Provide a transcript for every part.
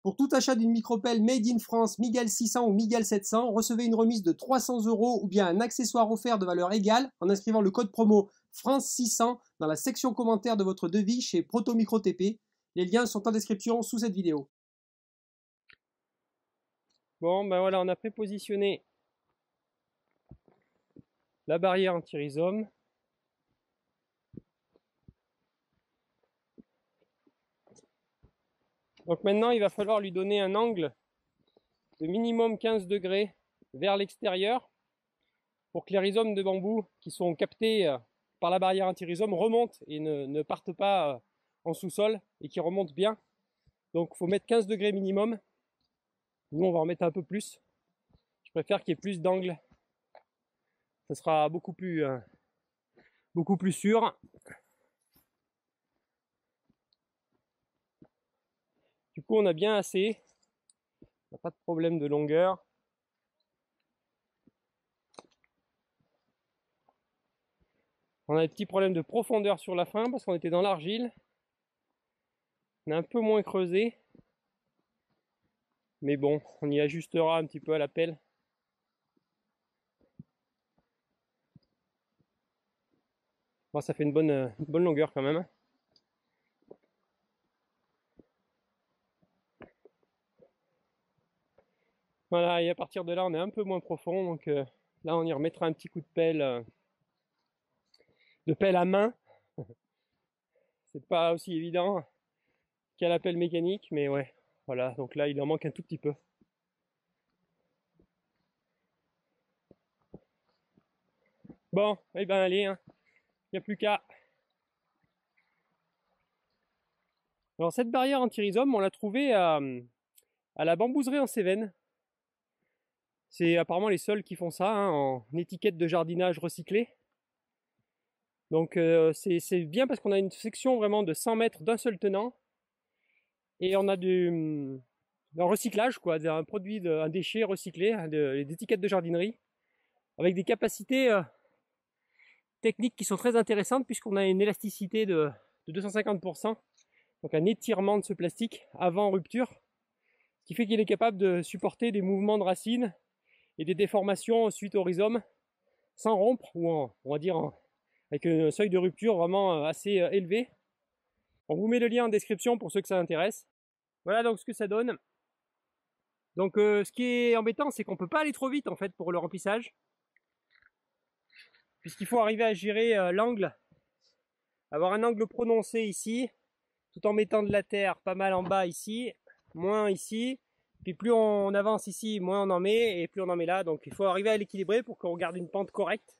Pour tout achat d'une micropelle Made in France Miguel 600 ou Miguel 700, recevez une remise de 300 € ou bien un accessoire offert de valeur égale en inscrivant le code promo France 600 dans la section commentaire de votre devis chez Proto Micro TP. Les liens sont en description sous cette vidéo. Bon, ben voilà, on a prépositionné la barrière anti-rhizome. Donc maintenant, il va falloir lui donner un angle de minimum 15 degrés vers l'extérieur pour que les rhizomes de bambou qui sont captés par la barrière anti-rhizome remontent et ne partent pas en sous-sol et qui remontent bien. Donc il faut mettre 15 degrés minimum. Nous, on va en mettre un peu plus. Je préfère qu'il y ait plus d'angle. Ça sera beaucoup plus sûr. Du coup, on a bien assez. On n'a pas de problème de longueur. On a des petits problèmes de profondeur sur la fin parce qu'on était dans l'argile. On a un peu moins creusé. Mais bon, on y ajustera un petit peu à la pelle. Bon, ça fait une bonne longueur quand même. Voilà, et à partir de là, on est un peu moins profond. Donc là, on y remettra un petit coup de pelle à main. C'est pas aussi évident qu'à la pelle mécanique, mais ouais. Voilà, donc là, il en manque un tout petit peu. Bon, eh ben allez, il n'y a plus qu'à. Alors cette barrière anti-rhizome, on l'a trouvée à la bambouserie en Cévennes. C'est apparemment les seuls qui font ça, en étiquette de jardinage recyclée. Donc c'est bien parce qu'on a une section vraiment de 100 mètres d'un seul tenant. Et on a un recyclage, quoi, un déchet recyclé, des étiquettes de jardinerie, avec des capacités techniques qui sont très intéressantes puisqu'on a une élasticité de 250%, donc un étirement de ce plastique avant rupture, ce qui fait qu'il est capable de supporter des mouvements de racines et des déformations suite au rhizome sans rompre, ou on va dire avec un seuil de rupture vraiment assez élevé. On vous met le lien en description pour ceux que ça intéresse. Voilà donc ce que ça donne. Donc ce qui est embêtant, c'est qu'on peut pas aller trop vite en fait pour le remplissage, puisqu'il faut arriver à gérer l'angle, avoir un angle prononcé ici, tout en mettant de la terre pas mal en bas ici, moins ici, puis plus on avance ici, moins on en met, et plus on en met là. Donc il faut arriver à l'équilibrer pour qu'on garde une pente correcte.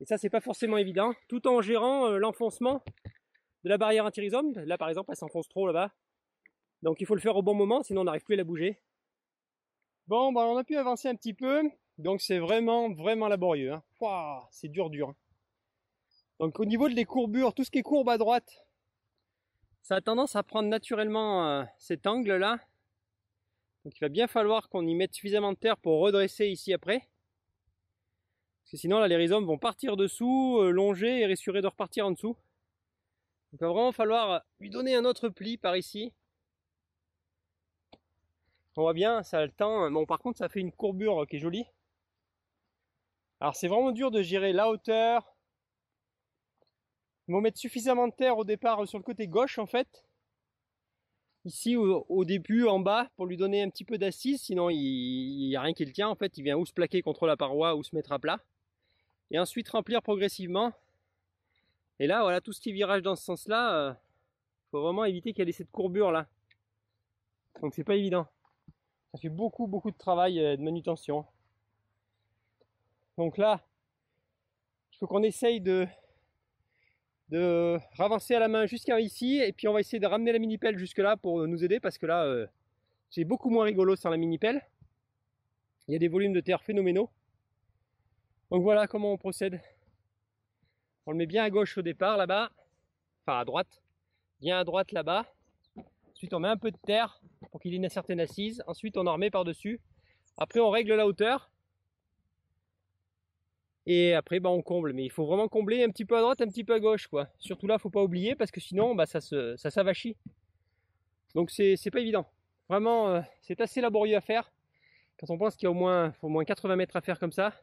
Et ça, c'est pas forcément évident, tout en gérant l'enfoncement de la barrière anti-rhizome. Là par exemple, elle s'enfonce trop là-bas. Donc il faut le faire au bon moment, sinon on n'arrive plus à la bouger. Bon, bah, on a pu avancer un petit peu, donc c'est vraiment laborieux. Wow, c'est dur. Donc au niveau des courbures, tout ce qui est courbe à droite, ça a tendance à prendre naturellement cet angle-là. Donc il va bien falloir qu'on y mette suffisamment de terre pour redresser ici après. Parce que sinon là, les rhizomes vont partir dessous, longer et risqueraient de repartir en dessous. Donc il va vraiment falloir lui donner un autre pli par ici. On voit bien, ça a le temps. Bon, par contre, ça fait une courbure qui est jolie. Alors, c'est vraiment dur de gérer la hauteur. Il faut mettre suffisamment de terre au départ sur le côté gauche, en fait. Ici, au début, en bas, pour lui donner un petit peu d'assise. Sinon, il n'y a rien qui le tient, en fait. Il vient ou se plaquer contre la paroi ou se mettre à plat. Et ensuite, remplir progressivement. Et là, voilà, tout ce qui est virage dans ce sens-là, faut vraiment éviter qu'il y ait cette courbure-là. Donc, c'est pas évident. Ça fait beaucoup de travail de manutention. Donc là, il faut qu'on essaye de ravancer à la main jusqu'à ici, et puis on va essayer de ramener la mini-pelle jusque là pour nous aider, parce que là, c'est beaucoup moins rigolo sans la mini-pelle. Il y a des volumes de terre phénoménaux. Donc voilà comment on procède. On le met bien à gauche au départ, là-bas. Enfin à droite. Bien à droite là-bas. Ensuite on met un peu de terre pour qu'il ait une certaine assise. Ensuite on en remet par-dessus. Après on règle la hauteur. Et après on comble. Mais il faut vraiment combler un petit peu à droite, un petit peu à gauche, quoi. Surtout là, faut pas oublier, parce que sinon ça s'avachit. Donc c'est pas évident. Vraiment, c'est assez laborieux à faire. Quand on pense qu'il y a faut au moins 80 mètres à faire comme ça,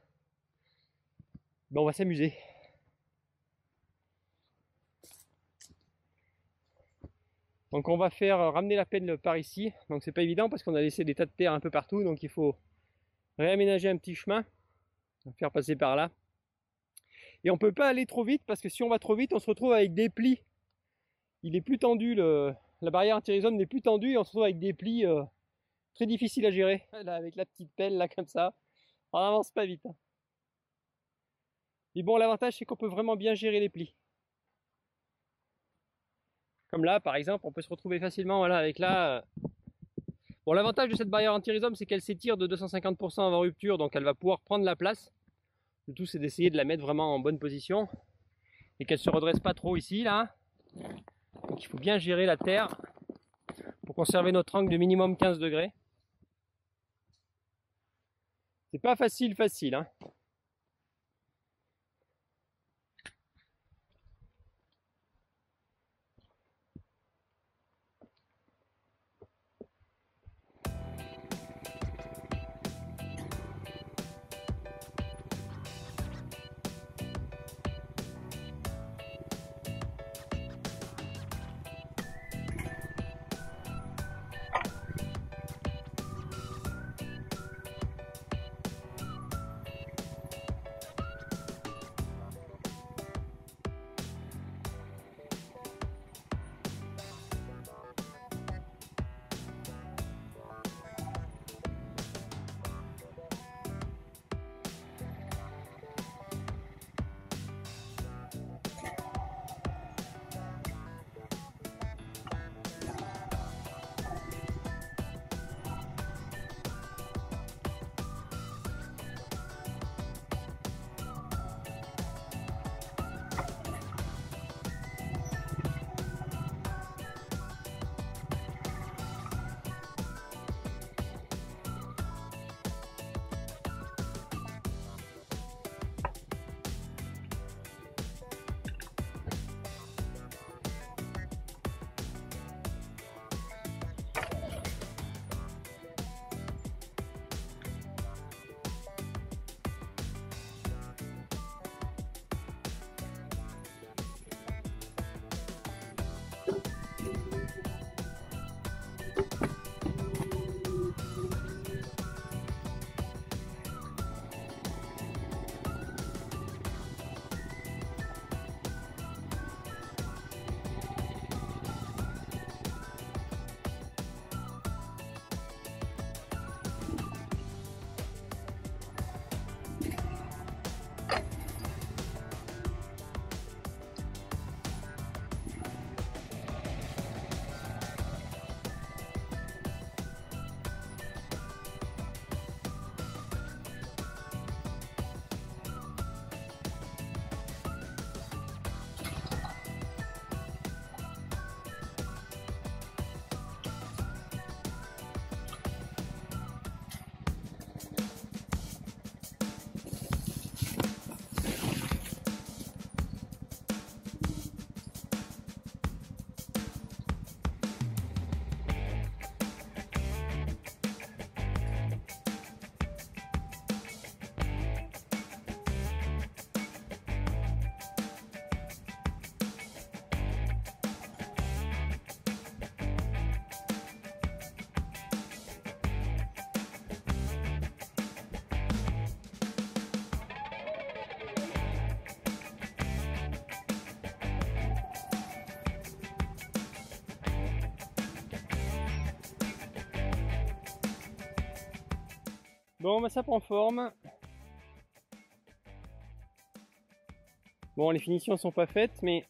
ben on va s'amuser. Donc on va faire ramener la pelle par ici. Donc c'est pas évident parce qu'on a laissé des tas de terre un peu partout. Donc il faut réaménager un petit chemin, faire passer par là. Et on peut pas aller trop vite parce que si on va trop vite, on se retrouve avec des plis. Il est plus tendu, la barrière anti-rhizome n'est plus tendue et on se retrouve avec des plis très difficiles à gérer. Là, avec la petite pelle là comme ça, on avance pas vite. Mais bon, l'avantage c'est qu'on peut vraiment bien gérer les plis. Comme là, par exemple, on peut se retrouver facilement, voilà, avec là. Bon, l'avantage de cette barrière anti-rhizome, c'est qu'elle s'étire de 250% avant rupture, donc elle va pouvoir prendre la place. Le tout, c'est d'essayer de la mettre vraiment en bonne position et qu'elle se redresse pas trop ici, là. Donc il faut bien gérer la terre pour conserver notre angle de minimum 15 degrés. C'est pas facile, hein. Bon, bah ça prend forme. Bon, les finitions sont pas faites, mais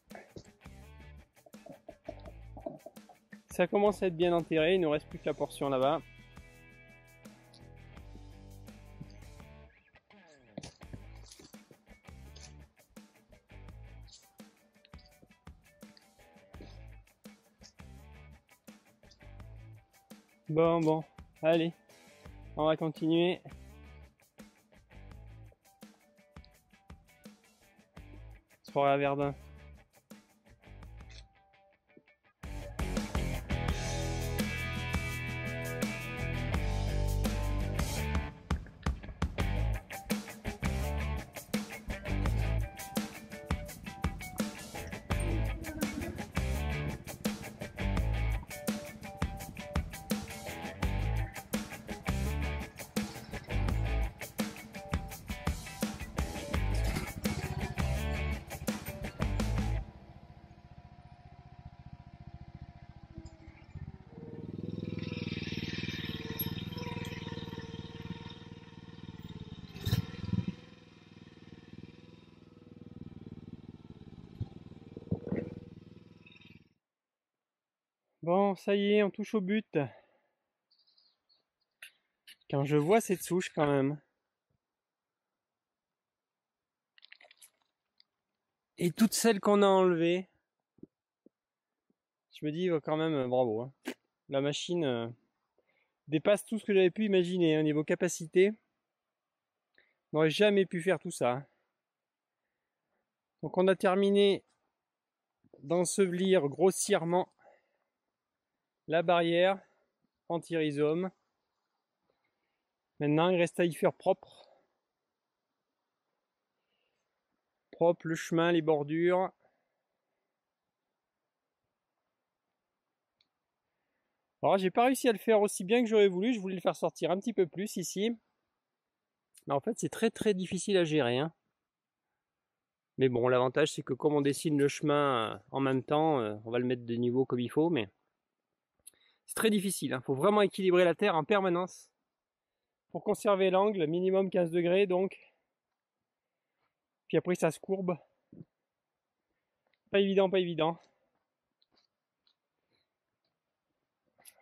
ça commence à être bien enterré. Il ne reste plus que la portion là-bas. Bon, allez, on va continuer. Forêt à Verdun. Bon, ça y est, on touche au but. Quand je vois cette souche quand même. Et toutes celles qu'on a enlevées, je me dis quand même bravo. Hein. La machine dépasse tout ce que j'avais pu imaginer hein, niveau capacité. On n'aurait jamais pu faire tout ça. Hein. Donc on a terminé d'ensevelir grossièrement la barrière anti-rhizome. Maintenant il reste à y faire propre. Propre le chemin, les bordures. Alors j'ai pas réussi à le faire aussi bien que j'aurais voulu, je voulais le faire sortir un petit peu plus ici. Mais en fait c'est très difficile à gérer. Hein. Mais bon, l'avantage c'est que comme on dessine le chemin en même temps, on va le mettre de niveau comme il faut, mais c'est très difficile. Hein. Faut vraiment équilibrer la terre en permanence pour conserver l'angle, minimum 15 degrés donc. Puis après ça se courbe. Pas évident, pas évident.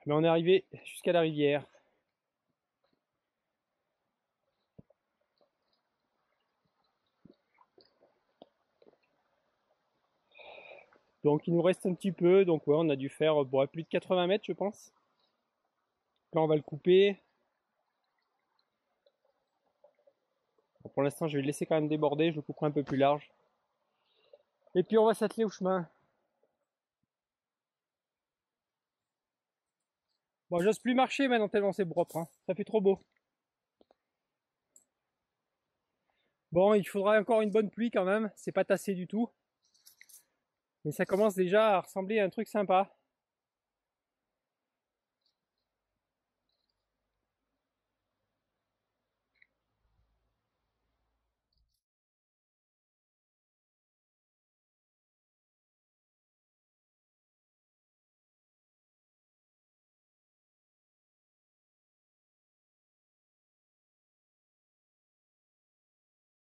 Mais on est arrivé jusqu'à la rivière. Donc il nous reste un petit peu, donc ouais, on a dû faire bon, plus de 80 mètres je pense. Là on va le couper. Bon, pour l'instant je vais le laisser quand même déborder, je le couperai un peu plus large. Et puis on va s'atteler au chemin. Bon, j'ose plus marcher maintenant tellement c'est propre, hein. Ça fait trop beau. Bon, il faudra encore une bonne pluie quand même, c'est pas tassé du tout. Mais ça commence déjà à ressembler à un truc sympa.